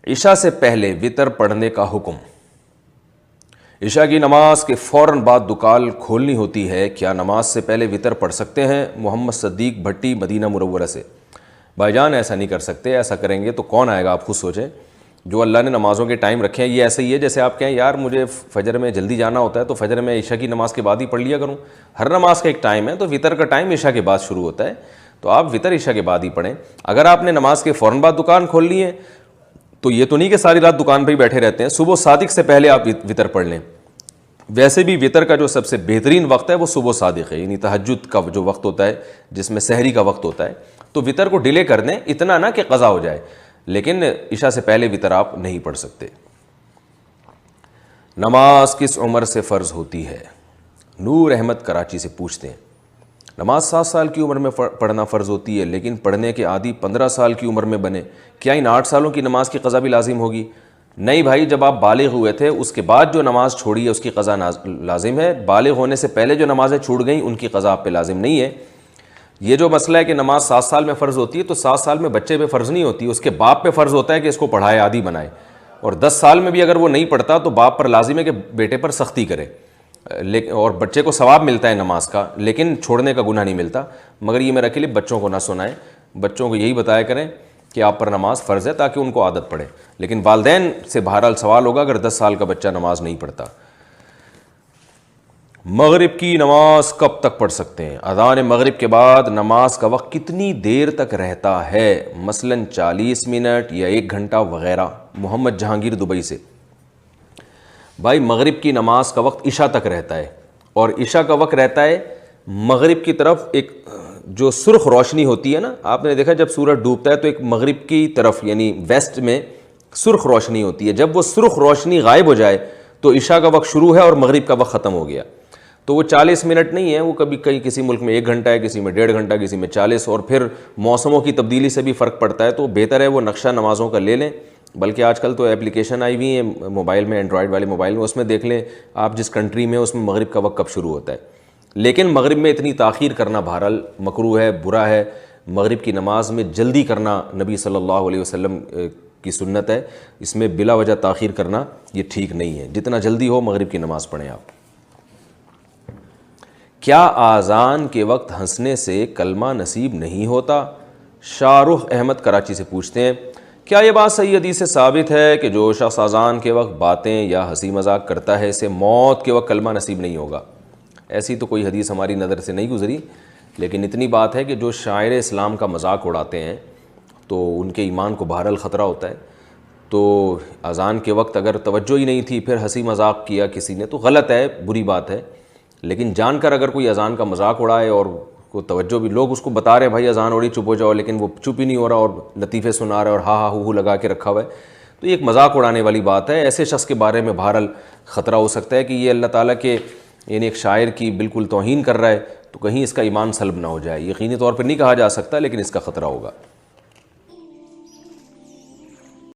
عشاء سے پہلے وطر پڑھنے کا حکم۔ عشاء کی نماز کے فوراً بعد دکان کھولنی ہوتی ہے، کیا نماز سے پہلے وطر پڑھ سکتے ہیں؟ محمد صدیق بھٹی مدینہ منورہ سے۔ بھائی جان ایسا نہیں کر سکتے، ایسا کریں گے تو کون آئے گا، آپ خود سوچیں۔ جو اللہ نے نمازوں کے ٹائم رکھے ہیں یہ ایسے ہی ہے جیسے آپ کہیں یار مجھے فجر میں جلدی جانا ہوتا ہے تو فجر میں عشاء کی نماز کے بعد ہی پڑھ لیا کروں۔ ہر نماز کا ایک ٹائم ہے، تو وطر کا ٹائم عشاء کے بعد شروع ہوتا ہے، تو آپ وطر عشاء کے بعد ہی پڑھیں۔ اگر آپ نے نماز کے فوراً بعد دکان کھول لی ہے تو یہ تو نہیں کہ ساری رات دکان پہ ہی بیٹھے رہتے ہیں، صبح صادق سے پہلے آپ وطر پڑھ لیں۔ ویسے بھی وطر کا جو سب سے بہترین وقت ہے وہ صبح صادق ہے، یعنی تہجد کا جو وقت ہوتا ہے جس میں سحری کا وقت ہوتا ہے، تو وطر کو ڈیلے کر دیں، اتنا نہ کہ قضا ہو جائے، لیکن عشاء سے پہلے وطر آپ نہیں پڑھ سکتے۔ نماز کس عمر سے فرض ہوتی ہے؟ نور احمد کراچی سے پوچھتے ہیں۔ نماز 7 سال کی عمر میں پڑھنا فرض ہوتی ہے، لیکن پڑھنے کے عادی 15 سال کی عمر میں بنے، کیا ان 8 سالوں کی نماز کی قضا بھی لازم ہوگی؟ نہیں بھائی، جب آپ بالغ ہوئے تھے اس کے بعد جو نماز چھوڑی ہے اس کی قضا لازم ہے، بالغ ہونے سے پہلے جو نمازیں چھوٹ گئیں ان کی قضا آپ پہ لازم نہیں ہے۔ یہ جو مسئلہ ہے کہ نماز 7 سال میں فرض ہوتی ہے، تو 7 سال میں بچے پہ فرض نہیں ہوتی، اس کے باپ پہ فرض ہوتا ہے کہ اس کو پڑھائے، عادی بنائے، اور 10 سال میں بھی اگر وہ نہیں پڑھتا تو باپ پر لازم ہے کہ بیٹے پر سختی کرے، اور بچے کو ثواب ملتا ہے نماز کا، لیکن چھوڑنے کا گناہ نہیں ملتا۔ مگر یہ میرا کہ بچوں کو نہ سنائیں، بچوں کو یہی بتایا کریں کہ آپ پر نماز فرض ہے تاکہ ان کو عادت پڑے، لیکن والدین سے بہرحال سوال ہوگا اگر 10 سال کا بچہ نماز نہیں پڑھتا۔ مغرب کی نماز کب تک پڑھ سکتے ہیں؟ اذان مغرب کے بعد نماز کا وقت کتنی دیر تک رہتا ہے؟ مثلاً 40 منٹ یا 1 گھنٹہ وغیرہ۔ محمد جہانگیر دبئی سے۔ بھائی مغرب کی نماز کا وقت عشاء تک رہتا ہے، اور عشاء کا وقت رہتا ہے مغرب کی طرف ایک جو سرخ روشنی ہوتی ہے نا، آپ نے دیکھا جب سورج ڈوبتا ہے تو ایک مغرب کی طرف یعنی ویسٹ میں سرخ روشنی ہوتی ہے، جب وہ سرخ روشنی غائب ہو جائے تو عشاء کا وقت شروع ہے اور مغرب کا وقت ختم ہو گیا۔ تو وہ 40 منٹ نہیں ہے، وہ کبھی کسی ملک میں 1 گھنٹہ ہے، کسی میں 1.5 گھنٹہ، کسی میں 40، اور پھر موسموں کی تبدیلی سے بھی فرق پڑتا ہے، تو بہتر ہے وہ نقشہ نمازوں کا لے لیں۔ بلکہ آج کل تو اپلیکیشن آئی ہوئی ہیں موبائل میں، اینڈرائڈ والے موبائل میں، اس میں دیکھ لیں آپ جس کنٹری میں اس میں مغرب کا وقت کب شروع ہوتا ہے۔ لیکن مغرب میں اتنی تاخیر کرنا بہرحال مکروہ ہے، برا ہے۔ مغرب کی نماز میں جلدی کرنا نبی صلی اللہ علیہ وسلم کی سنت ہے، اس میں بلا وجہ تاخیر کرنا یہ ٹھیک نہیں ہے، جتنا جلدی ہو مغرب کی نماز پڑھیں آپ۔ کیا آذان کے وقت ہنسنے سے کلمہ نصیب نہیں ہوتا؟ شاہ رخ احمد کراچی سے پوچھتے ہیں۔ کیا یہ بات صحیح حدیث سے ثابت ہے کہ جو شخص اذان کے وقت باتیں یا ہنسی مذاق کرتا ہے اسے موت کے وقت کلمہ نصیب نہیں ہوگا؟ ایسی تو کوئی حدیث ہماری نظر سے نہیں گزری، لیکن اتنی بات ہے کہ جو شاعر اسلام کا مذاق اڑاتے ہیں تو ان کے ایمان کو بہرحال خطرہ ہوتا ہے۔ تو اذان کے وقت اگر توجہ ہی نہیں تھی پھر ہنسی مذاق کیا کسی نے تو غلط ہے، بری بات ہے، لیکن جان کر اگر کوئی اذان کا مذاق اڑائے اور کو توجہ بھی، لوگ اس کو بتا رہے ہیں بھائی اذان اڑی چپ ہو جاؤ، لیکن وہ چپ ہی نہیں ہو رہا اور لطیفے سنا رہا ہے اور ہا ہا ہو لگا کے رکھا ہوا ہے، تو یہ ایک مذاق اڑانے والی بات ہے۔ ایسے شخص کے بارے میں بہرحال خطرہ ہو سکتا ہے کہ یہ اللہ تعالیٰ کے یعنی ایک شاعر کی بالکل توہین کر رہا ہے، تو کہیں اس کا ایمان سلب نہ ہو جائے۔ یقینی طور پر نہیں کہا جا سکتا لیکن اس کا خطرہ ہوگا۔